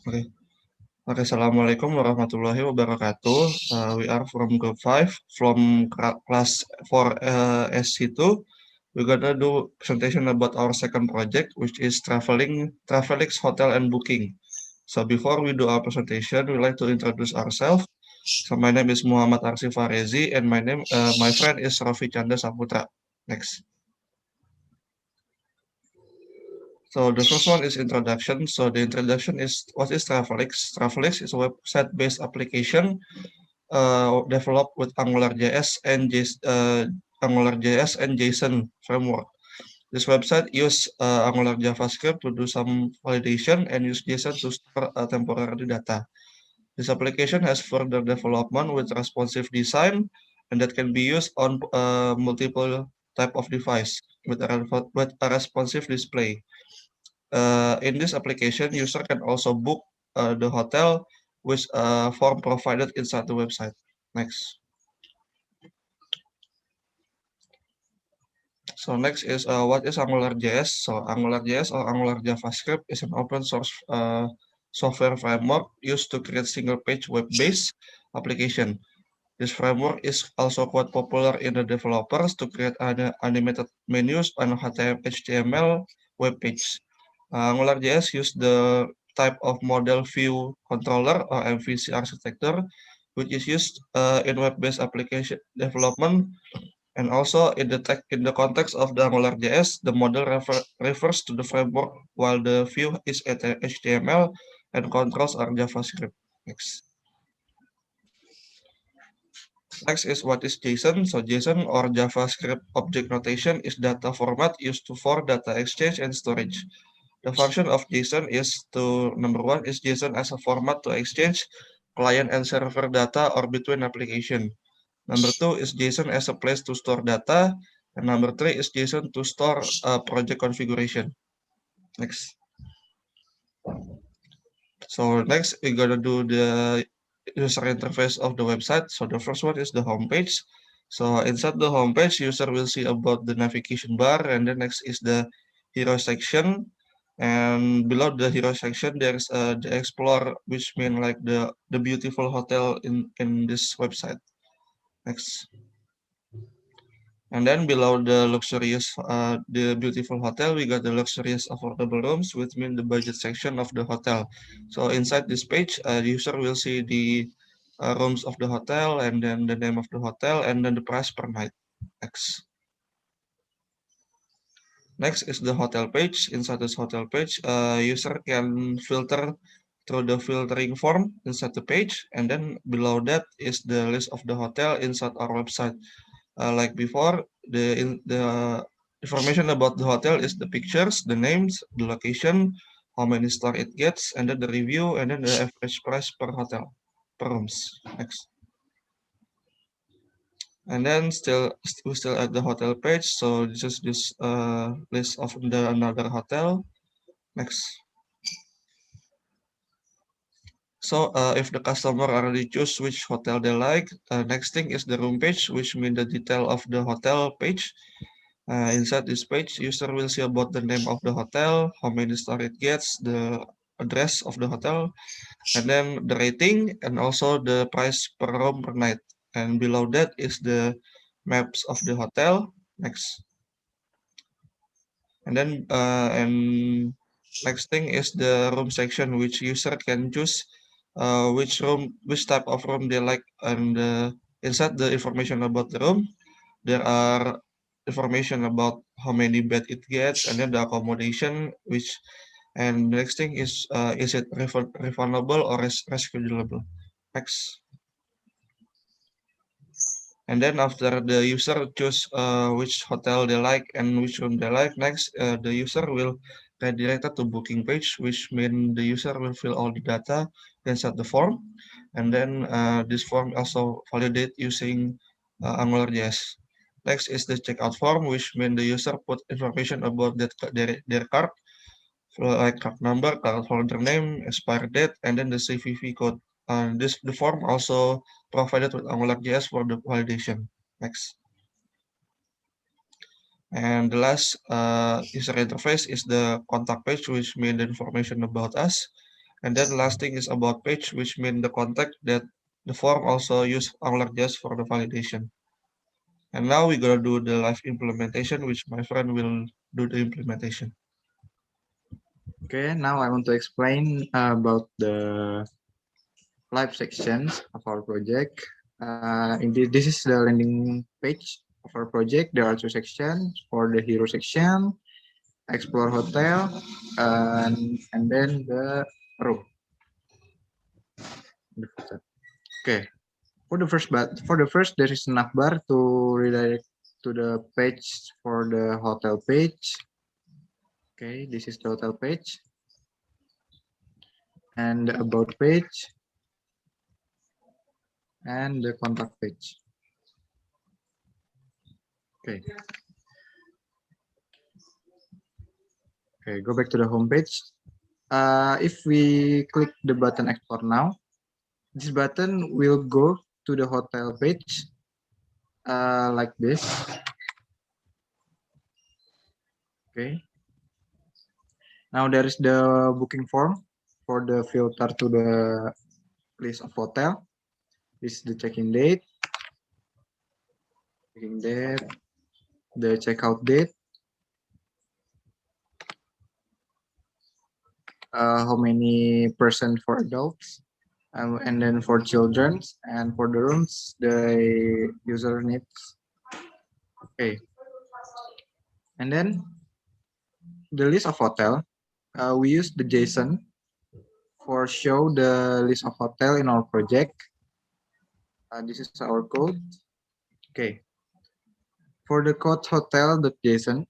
Okay. Okay, Assalamualaikum warahmatullahi wabarakatuh. We are from Group 5, from class 4 SC2. We're gonna do presentation about our second project, which is Travelix Hotel and Booking. So before we do our presentation, we'd like to introduce ourselves. So my name is Muhammad Arsy Fahrezi, and my friend is Rofi Chandra Saputra. Next. So the first one is introduction. So the introduction is, what is Travelix? Travelix is a website-based application developed with AngularJS and Json framework. This website use Angular JavaScript to do some validation and use JSON to store temporary data. This application has further development with responsive design, and that can be used on multiple type of device with a responsive display. In this application, user can also book the hotel with a form provided inside the website. Next. So next is what is AngularJS? So AngularJS or Angular JavaScript is an open source software framework used to create single-page web-based application. This framework is also quite popular in the developers to create animated menus on HTML web page. AngularJS use the type of model view controller or MVC architecture, which is used in web-based application development. And also in the context of the AngularJS, the model refers to the framework, while the view is HTML and controls are JavaScript. Next. Next is what is JSON. So JSON or JavaScript Object Notation is data format used for data exchange and storage. The function of JSON is number one is JSON as a format to exchange client and server data or between application. Number two is JSON as a place to store data. And number three is JSON to store project configuration. Next. So next we're gonna do the user interface of the website. So the first one is the homepage. So inside the homepage, user will see about the navigation bar, and then next is the hero section. And below the hero section, there's the explore, which mean like the beautiful hotel in this website. Next. And then below the beautiful hotel, we got the luxurious affordable rooms, which mean the budget section of the hotel. So inside this page, the user will see the rooms of the hotel, and then the name of the hotel, and then the price per night. Next is the hotel page. Inside this hotel page, user can filter through the filtering form inside the page, and then below that is the list of the hotel inside our website. Like before, the information about the hotel is the pictures, the names, the location, how many stars it gets, and then the review, and then the average price per hotel, per rooms. Next. And then we're still at the hotel page. So this is this list of another hotel. Next. So if the customer already choose which hotel they like, next thing is the room page, which means the detail of the hotel page. Inside this page, user will see about the name of the hotel, how many stars it gets, the address of the hotel, and then the rating, and also the price per room per night. And below that is the maps of the hotel. Next. And then next thing is the room section, which user can choose which type of room they like, and inside the information about the room, there are information about how many bed it gets, and then the accommodation, and the next thing is it refundable or reschedulable. Next. And then after the user choose which hotel they like and which room they like, next the user will redirect to booking page, which means the user will fill all the data inside the form, and then this form also validate using AngularJS. Next is the checkout form, which means the user put information about their card, like card number, card holder name, expiry date, and then the CVV code. The form also provided with AngularJS for the validation. Next. And the last user interface is the contact page, which means the information about us. And then the last thing is about page, which means the contact that the form also use AngularJS for the validation. And now we're gonna do the live implementation, which my friend will do the implementation. Okay, now I want to explain about the live sections of our project. Indeed, this is the landing page of our project. There are two sections for the hero section, explore hotel, and then the room. Okay, for the first there is a navbar to redirect to the page for the hotel page. Okay, this is the hotel page and the about page and the contact page. Okay. Okay, go back to the home page. If we click the button export now, this button will go to the hotel page like this. Okay. Now there is the booking form for the filter to the list of hotel. This is the check-in date, the checkout date, how many percent for adults, and then for children, and for the rooms, the user needs. Okay, and then the list of hotel, we use the Json for show the list of hotel in our project. This is our code. Okay, for the code hotel.json,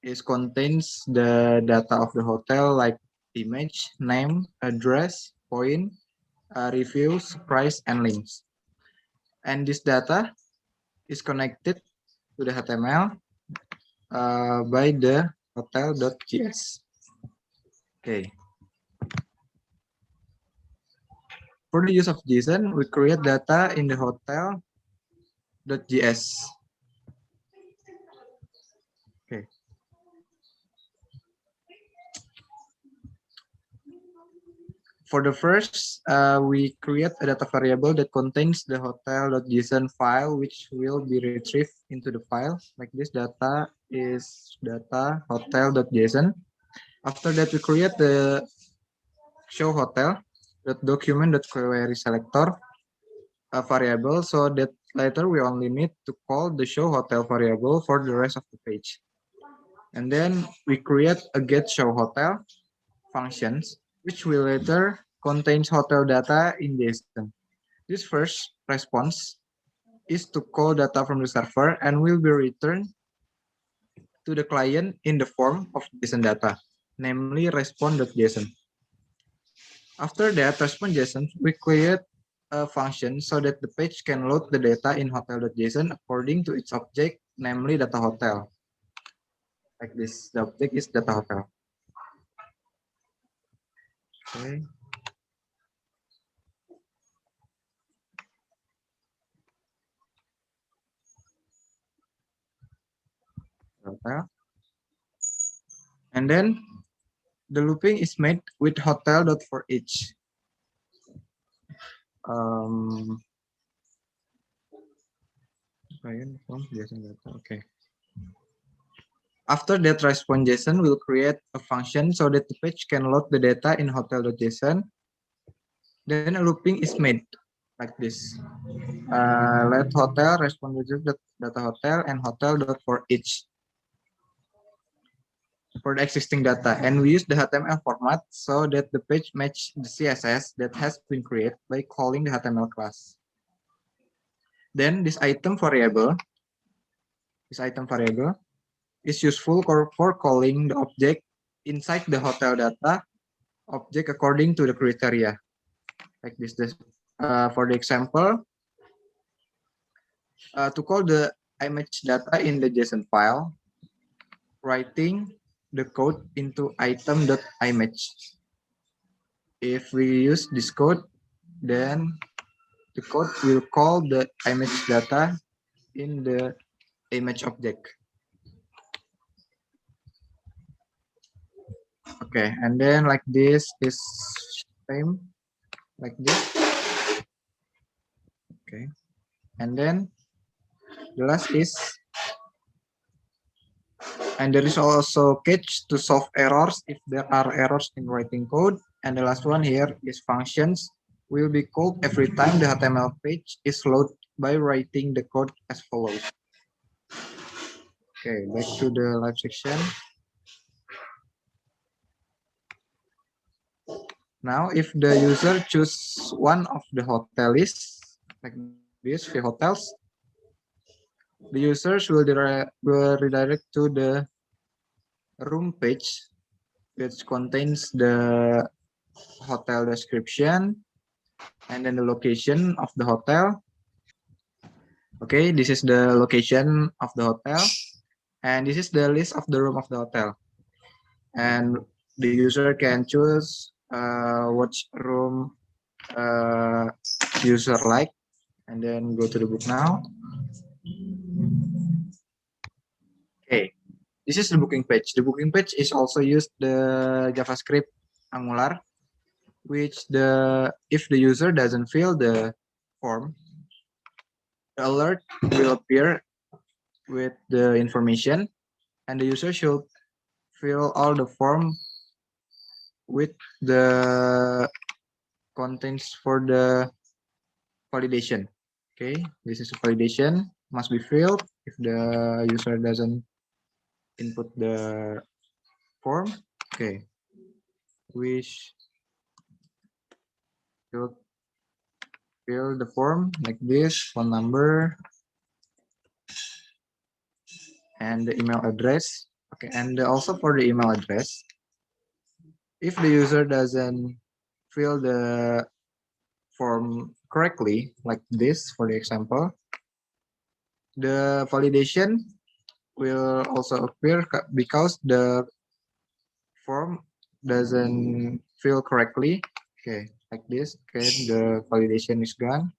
it contains the data of the hotel like image, name, address, point, reviews, price, and links. And this data is connected to the HTML by the hotel.js. Okay. For the use of JSON, we create data in the hotel.js. Okay. For the first, we create a data variable that contains the hotel.json file, which will be retrieved into the file. Like this data is data hotel.json. After that, we create the show hotel.document.query selector a variable, so that later we only need to call the show hotel variable for the rest of the page. And then we create a get show hotel functions, which will later contains hotel data in JSON. This first response is to call data from the server and will be returned to the client in the form of JSON data, namely respond.json. After that respond.json, we create a function so that the page can load the data in hotel.json according to its object, namely data hotel. Like this, the object is data hotel. Okay. Hotel. And then the looping is made with hotel.forEach. Client from JSON data. Okay. After that response JSON will create a function so that the page can load the data in hotel.json. Then a looping is made like this. Let hotel respond to data hotel and hotel.forEach for the existing data, and we use the HTML format so that the page match the CSS that has been created by calling the HTML class. Then this item variable is useful for calling the object inside the hotel data object according to the criteria. Like this. For the example, to call the image data in the JSON file, writing the code into item.image. If we use this code, then the code will call the image data in the image object. Okay, and then like this is same like this. Okay, and then the last is, and there is also catch to solve errors if there are errors in writing code. And the last one here is functions will be called every time the HTML page is loaded by writing the code as follows. Okay, back to the live section. Now, if the user choose one of the hotel lists, like this, the hotels, the users will redirect to the room page, which contains the hotel description and then the location of the hotel. Okay, this is the location of the hotel, and this is the list of the room of the hotel. And the user can choose which room user like, and then go to the book now. Okay, this is the booking page. The booking page is also used the JavaScript Angular, which if the user doesn't fill the form, the alert will appear with the information, and the user should fill all the form with the contents for the validation. Okay, this is a validation must be filled if the user doesn't input the form. Okay, we should fill the form like this, phone number and the email address. Okay, and also for the email address, if the user doesn't fill the form correctly, like this for the example, the validation will also appear because the form doesn't fill correctly. Okay, like this. Okay, the validation is gone.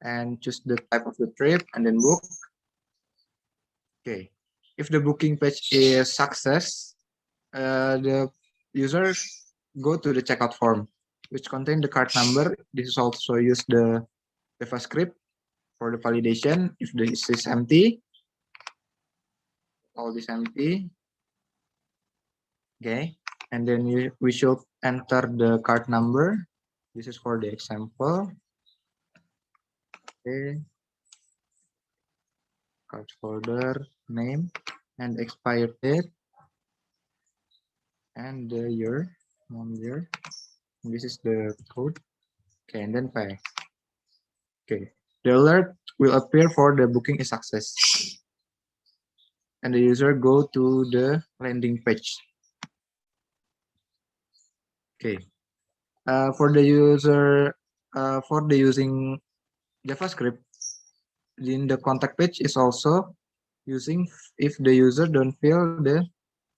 And choose the type of the trip and then book. Okay, if the booking page is success, the user go to the checkout form, which contain the card number. This is also use the JavaScript for the validation. If this is empty, all this empty. Okay, and then we should enter the card number. This is for the example. Okay, card folder name and expired date and the year, year. This is the code. Okay, and then pay. Okay, the alert will appear for the booking is success, and the user go to the landing page. Okay, for the user, for the using JavaScript, in the contact page is also using if the user don't fill the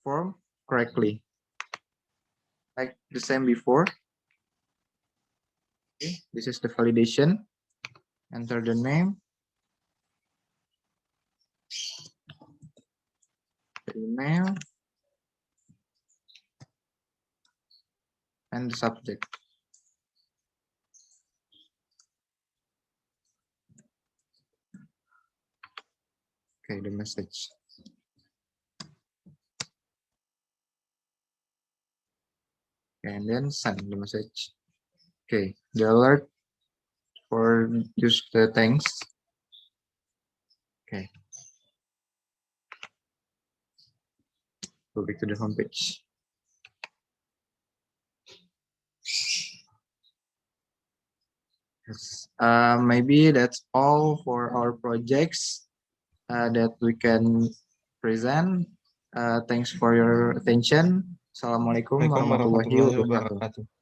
form correctly, like the same before. Okay, this is the validation. Enter the name, the email, and the subject. Okay, the message. And then send the message. Okay, the alert for use the thanks. Okay, go back to the homepage. Yes. Maybe that's all for our projects that we can present. Thanks for your attention. Assalamualaikum Waalaikumsalam warahmatullahi warahmatullahi wabarakatuh. wabarakatuh.